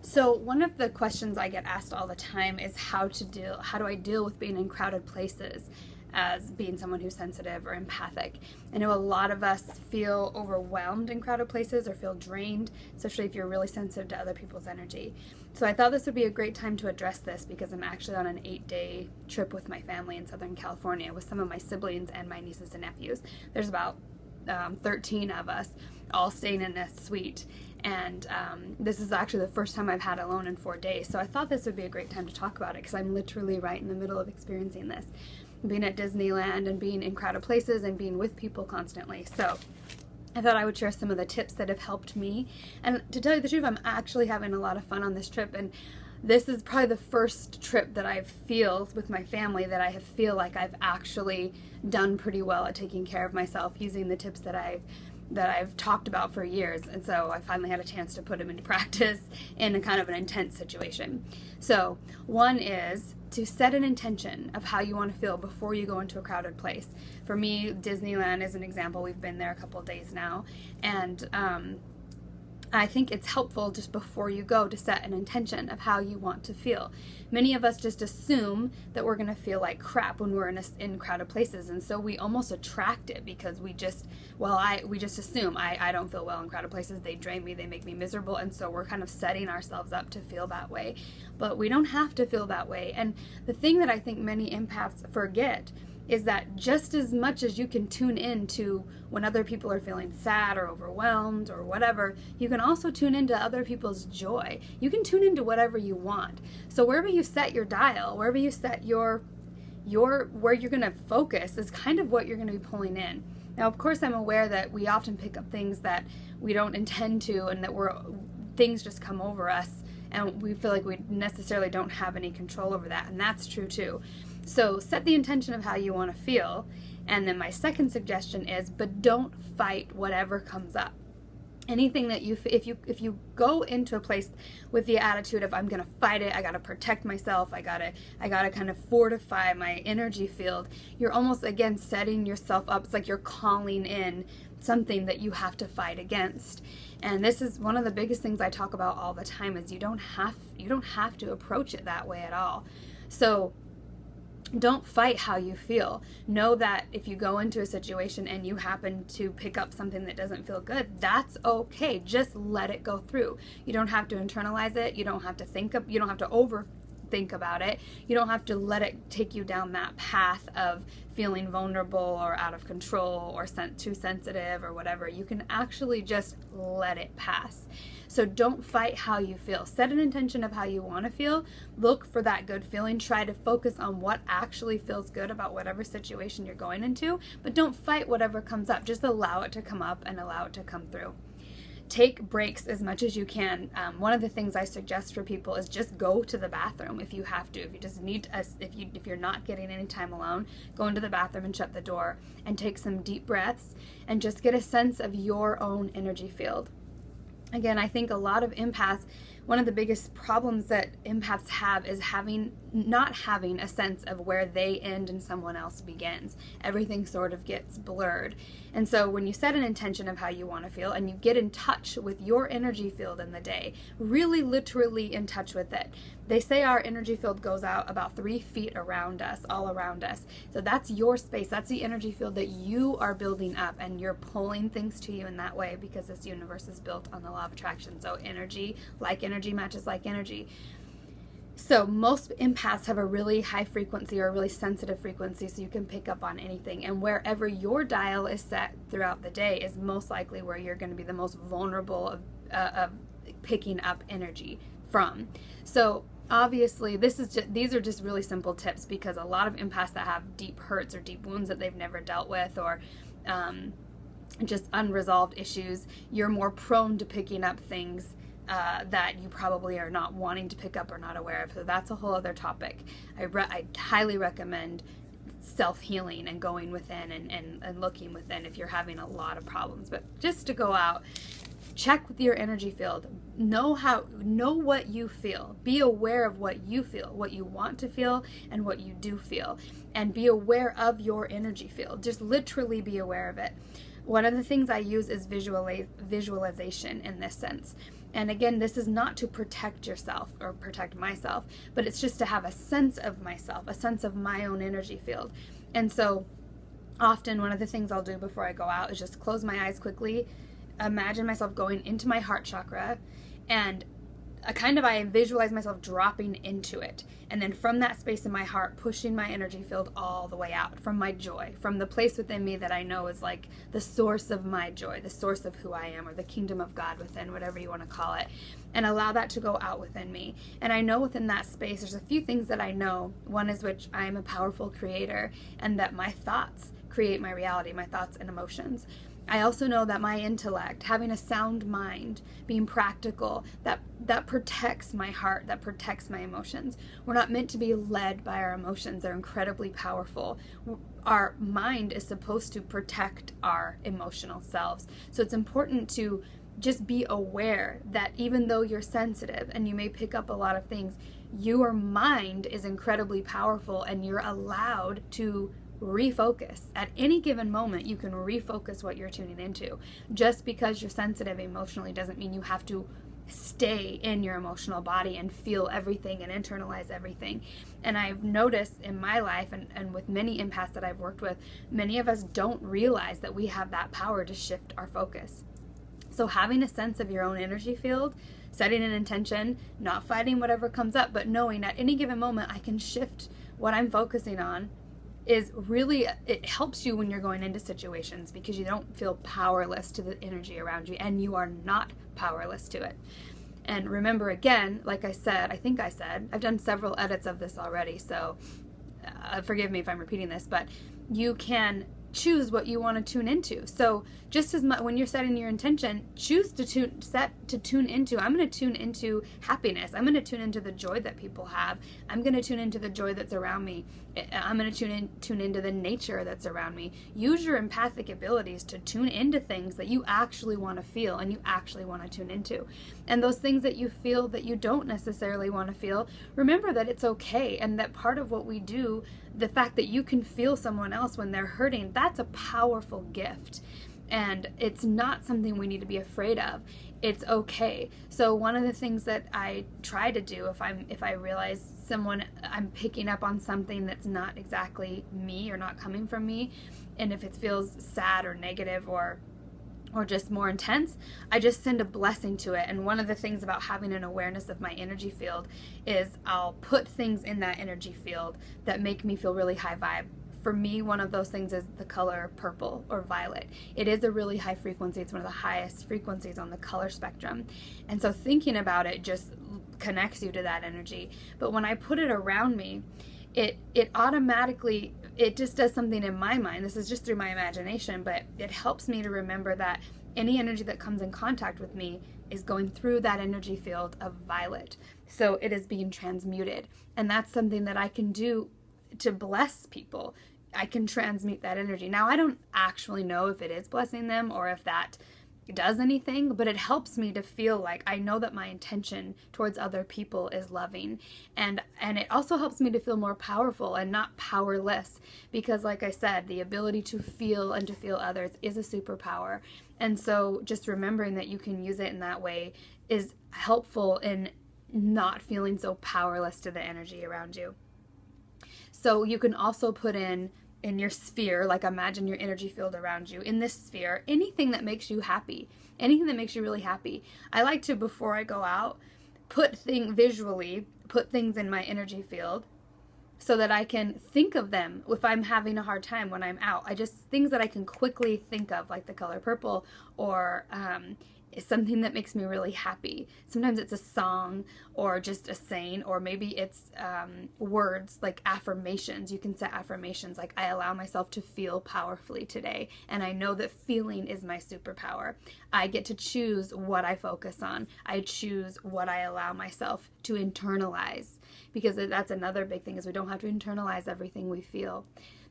So one of the questions I get asked all the time is how do I deal with being in crowded places as being someone who's sensitive or empathic. I know a lot of us feel overwhelmed in crowded places or feel drained, especially if you're really sensitive to other people's energy. So I thought this would be a great time to address this because I'm actually on an 8-day trip with my family in Southern California with some of my siblings and my nieces and nephews. There's about 13 of us all staying in this suite. And this is actually the first time I've had alone in 4 days. So I thought this would be a great time to talk about it because I'm literally right in the middle of experiencing this. Being at Disneyland and being in crowded places and being with people constantly. So I thought I would share some of the tips that have helped me. And to tell you the truth, I'm actually having a lot of fun on this trip. And this is probably the first trip that I feel with my family that I feel like I've actually done pretty well at taking care of myself using the tips that I've talked about for years. And so I finally had a chance to put them into practice in a kind of an intense situation. So one is to set an intention of how you want to feel before you go into a crowded place. For me, Disneyland is an example. We've been there a couple of days now. And I think it's helpful just before you go to set an intention of how you want to feel. Many of us just assume that we're going to feel like crap when we're in crowded places, and so we almost attract it because we just assume I don't feel well in crowded places. They drain me, they make me miserable, and so we're kind of setting ourselves up to feel that way. But we don't have to feel that way. And the thing that I think many empaths forget is that just as much as you can tune in to when other people are feeling sad or overwhelmed or whatever, you can also tune into other people's joy. You can tune into whatever you want. So wherever you set your dial, wherever you set where you're going to focus is kind of what you're going to be pulling in. Now, of course, I'm aware that we often pick up things that we don't intend to and that things just come over us and we feel like we necessarily don't have any control over that, and that's true too. So set the intention of how you want to feel. And then my second suggestion is, but don't fight whatever comes up. Anything that if you go into a place with the attitude of I'm gonna fight it, I gotta protect myself, I gotta kind of fortify my energy field, you're almost again setting yourself up. It's like you're calling in something that you have to fight against. And this is one of the biggest things I talk about all the time is you don't have to approach it that way at all. So don't fight how you feel. Know that if you go into a situation and you happen to pick up something that doesn't feel good, that's okay. Just let it go through. You don't have to internalize it. You don't have to you don't have to overthink about it. You don't have to let it take you down that path of feeling vulnerable or out of control or too sensitive or whatever. You can actually just let it pass. So don't fight how you feel. Set an intention of how you want to feel. Look for that good feeling. Try to focus on what actually feels good about whatever situation you're going into, but don't fight whatever comes up. Just allow it to come up and allow it to come through. Take breaks as much as you can. One of the things I suggest for people is just go to the bathroom if you have to. If you just need if you're not getting any time alone, go into the bathroom and shut the door and take some deep breaths and just get a sense of your own energy field. Again, I think a lot of empaths, one of the biggest problems that empaths have is not having a sense of where they end and someone else begins. Everything sort of gets blurred. And so when you set an intention of how you want to feel and you get in touch with your energy field in the day, really literally in touch with it. They say our energy field goes out about 3 feet around us, all around us. So that's your space. That's the energy field that you are building up, and you're pulling things to you in that way because this universe is built on the law of attraction. So energy matches like energy. So most empaths have a really high frequency or a really sensitive frequency, so you can pick up on anything. And wherever your dial is set throughout the day is most likely where you're going to be the most vulnerable of picking up energy from. So obviously these are just really simple tips because a lot of empaths that have deep hurts or deep wounds that they've never dealt with or just unresolved issues, you're more prone to picking up things that you probably are not wanting to pick up or not aware of. So that's a whole other topic. I highly recommend self-healing and going within and looking within if you're having a lot of problems. But just to go out, check with your energy field. Know what you feel. Be aware of what you feel, what you want to feel, and what you do feel. And be aware of your energy field. Just literally be aware of it. One of the things I use is visualization in this sense. And again, this is not to protect yourself or protect myself, but it's just to have a sense of myself, a sense of my own energy field. And so often one of the things I'll do before I go out is just close my eyes quickly, imagine myself going into my heart chakra, and I visualize myself dropping into it. And then from that space in my heart, pushing my energy field all the way out from my joy, from the place within me that I know is like the source of my joy, the source of who I am, or the kingdom of God within, whatever you want to call it, and allow that to go out within me. And I know within that space, there's a few things that I know. One is which I am a powerful creator, and that my thoughts create my reality, my thoughts and emotions. I also know that my intellect, having a sound mind, being practical, that protects my heart, that protects my emotions. We're not meant to be led by our emotions. They're incredibly powerful. Our mind is supposed to protect our emotional selves. So it's important to just be aware that even though you're sensitive and you may pick up a lot of things, your mind is incredibly powerful, and you're allowed to refocus. At any given moment, you can refocus what you're tuning into. Just because you're sensitive emotionally doesn't mean you have to stay in your emotional body and feel everything and internalize everything. And I've noticed in my life and with many empaths that I've worked with, many of us don't realize that we have that power to shift our focus. So having a sense of your own energy field, setting an intention, not fighting whatever comes up, but knowing at any given moment I can shift what I'm focusing on, is really, it helps you when you're going into situations, because you don't feel powerless to the energy around you, and you are not powerless to it. And remember, again, like I said, I've done several edits of this already, so forgive me if I'm repeating this, but you can choose what you want to tune into. So just as much when you're setting your intention, choose to tune into, I'm going to tune into happiness. I'm going to tune into the joy that people have. I'm going to tune into the joy that's around me. I'm going to tune into the nature that's around me. Use your empathic abilities to tune into things that you actually want to feel and you actually want to tune into. And those things that you feel that you don't necessarily want to feel, remember that it's okay, and that part of what we do, the fact that you can feel someone else when they're hurting, that's a powerful gift. And it's not something we need to be afraid of. It's okay. So one of the things that I try to do if I realize I'm picking up on something that's not exactly me or not coming from me, and if it feels sad or negative or just more intense, I just send a blessing to it. And one of the things about having an awareness of my energy field is I'll put things in that energy field that make me feel really high vibe. For me, one of those things is the color purple or violet. It is a really high frequency. It's one of the highest frequencies on the color spectrum. And so thinking about it just connects you to that energy. But when I put it around me, it automatically, it just does something in my mind. This is just through my imagination, but it helps me to remember that any energy that comes in contact with me is going through that energy field of violet. So it is being transmuted. And that's something that I can do to bless people. I can transmute that energy. Now, I don't actually know if it is blessing them or if that does anything, but it helps me to feel like I know that my intention towards other people is loving, and it also helps me to feel more powerful and not powerless, because like I said, the ability to feel and to feel others is a superpower. And so just remembering that you can use it in that way is helpful in not feeling so powerless to the energy around you. So you can also put in your sphere, like imagine your energy field around you. In this sphere, anything that makes you happy, anything that makes you really happy. I like to, before I go out, visually put things in my energy field so that I can think of them if I'm having a hard time when I'm out. Things that I can quickly think of, like the color purple, or is something that makes me really happy. Sometimes it's a song or just a saying, or maybe it's words like affirmations. You can set affirmations like, I allow myself to feel powerfully today, and I know that feeling is my superpower. I get to choose what I focus on. I choose what I allow myself to internalize, because that's another big thing, is we don't have to internalize everything we feel.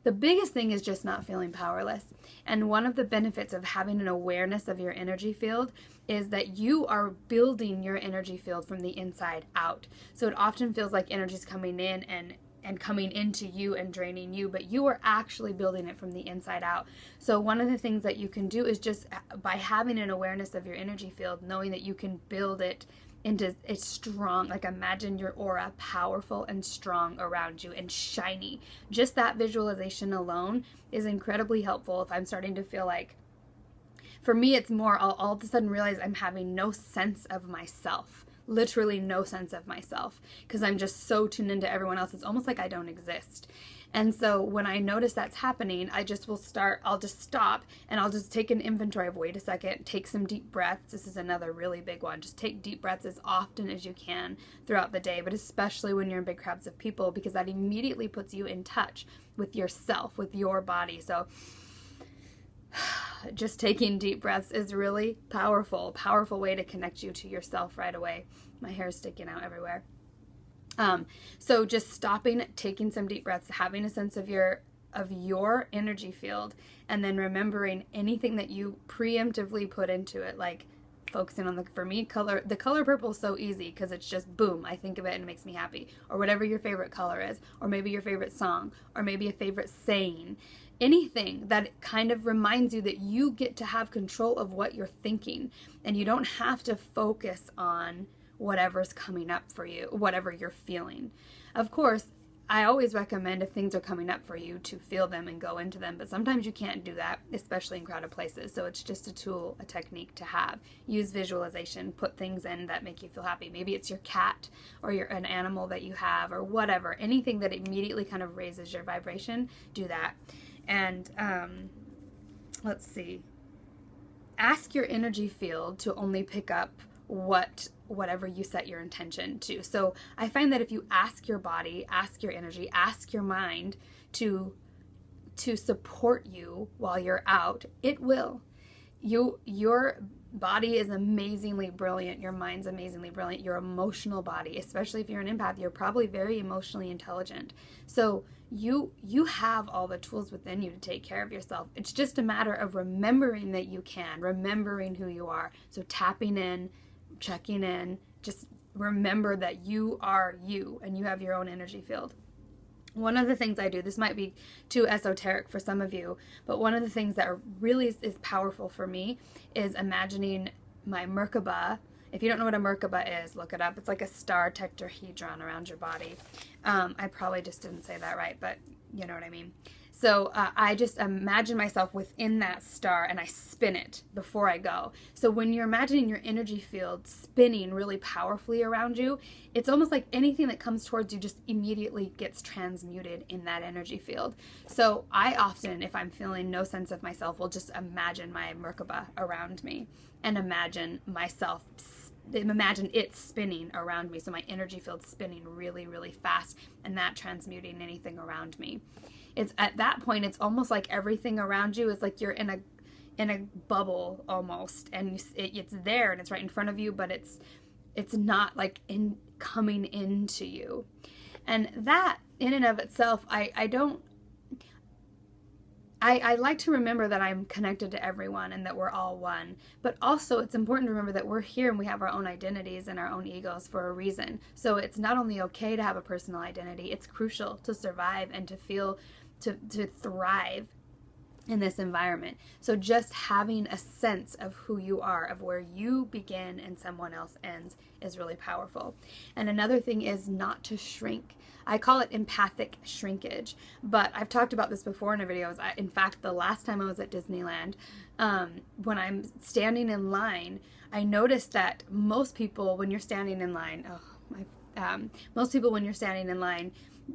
The biggest thing is just not feeling powerless. And one of the benefits of having an awareness of your energy field is that you are building your energy field from the inside out. So it often feels like energy is coming in and and coming into you and draining you, but you are actually building it from the inside out. So one of the things that you can do is just by having an awareness of your energy field, knowing that you can build it into a strong, like imagine your aura powerful and strong around you and shiny. Just that visualization alone is incredibly helpful if I'm starting to feel like, for me, it's more, I'll all of a sudden realize I'm having no sense of myself. Literally no sense of myself, because I'm just so tuned into everyone else. It's almost like I don't exist. And so when I notice that's happening, I'll just stop and I'll just take an inventory of, wait a second, take some deep breaths. This is another really big one. Just take deep breaths as often as you can throughout the day, but especially when you're in big crowds of people, because that immediately puts you in touch with yourself, with your body. So just taking deep breaths is really powerful way to connect you to yourself right away. My hair is sticking out everywhere. So just stopping, taking some deep breaths, having a sense of your energy field, and then remembering anything that you preemptively put into it, like focusing on for me, the color purple is so easy because it's just boom, I think of it and it makes me happy, or whatever your favorite color is, or maybe your favorite song, or maybe a favorite saying. Anything that kind of reminds you that you get to have control of what you're thinking, and you don't have to focus on whatever's coming up for you, whatever you're feeling. Of course, I always recommend if things are coming up for you to feel them and go into them, but sometimes you can't do that, especially in crowded places. So it's just a tool, a technique to have. Use visualization, put things in that make you feel happy. Maybe it's your cat or an animal that you have or whatever. Anything that immediately kind of raises your vibration, do that. And let's see. Ask your energy field to only pick up whatever you set your intention to. So I find that if you ask your body, ask your energy, ask your mind to support you while you're out, it will. Your body is amazingly brilliant. Your mind's amazingly brilliant. Your emotional body, especially if you're an empath, you're probably very emotionally intelligent. So you have all the tools within you to take care of yourself. It's just a matter of remembering that you can, remembering who you are. So tapping in, checking in, just remember that you are you and you have your own energy field. One of the things I do, this might be too esoteric for some of you, but one of the things that really is powerful for me is imagining my Merkaba. If you don't know what a Merkaba is, look it up. It's like a star tetrahedron around your body. I probably just didn't say that right, but you know what I mean. So I just imagine myself within that star and I spin it before I go. So when you're imagining your energy field spinning really powerfully around you, it's almost like anything that comes towards you just immediately gets transmuted in that energy field. So I often, if I'm feeling no sense of myself, will just imagine my Merkaba around me and imagine it spinning around me. So my energy field spinning really, really fast and that transmuting anything around me. It's at that point, it's almost like everything around you is like you're in a bubble almost, and it's there and it's right in front of you, but it's not like coming into you. And that in and of itself, I like to remember that I'm connected to everyone and that we're all one. But also it's important to remember that we're here and we have our own identities and our own egos for a reason. So it's not only okay to have a personal identity, it's crucial to survive and to feel, to thrive in this environment. So just having a sense of who you are, of where you begin and someone else ends, is really powerful. And another thing is not to shrink. I call it empathic shrinkage, but I've talked about this before in a video. In fact, the last time I was at Disneyland, when I'm standing in line, I noticed that most people, when you're standing in line,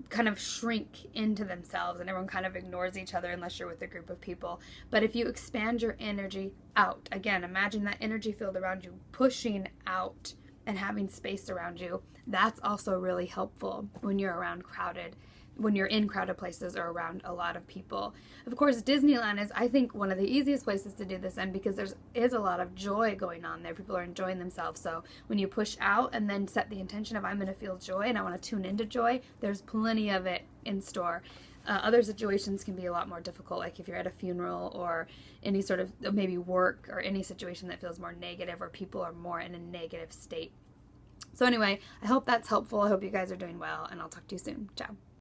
kind of shrink into themselves and everyone kind of ignores each other unless you're with a group of people. But if you expand your energy out, again, imagine that energy field around you pushing out and having space around you, that's also really helpful when you're in crowded places or around a lot of people. Of course, Disneyland is, I think, one of the easiest places to do this in because there is a lot of joy going on there. People are enjoying themselves. So when you push out and then set the intention of I'm going to feel joy and I want to tune into joy, there's plenty of it in store. Other situations can be a lot more difficult, like if you're at a funeral or any sort of maybe work or any situation that feels more negative or people are more in a negative state. So anyway, I hope that's helpful. I hope you guys are doing well, and I'll talk to you soon. Ciao.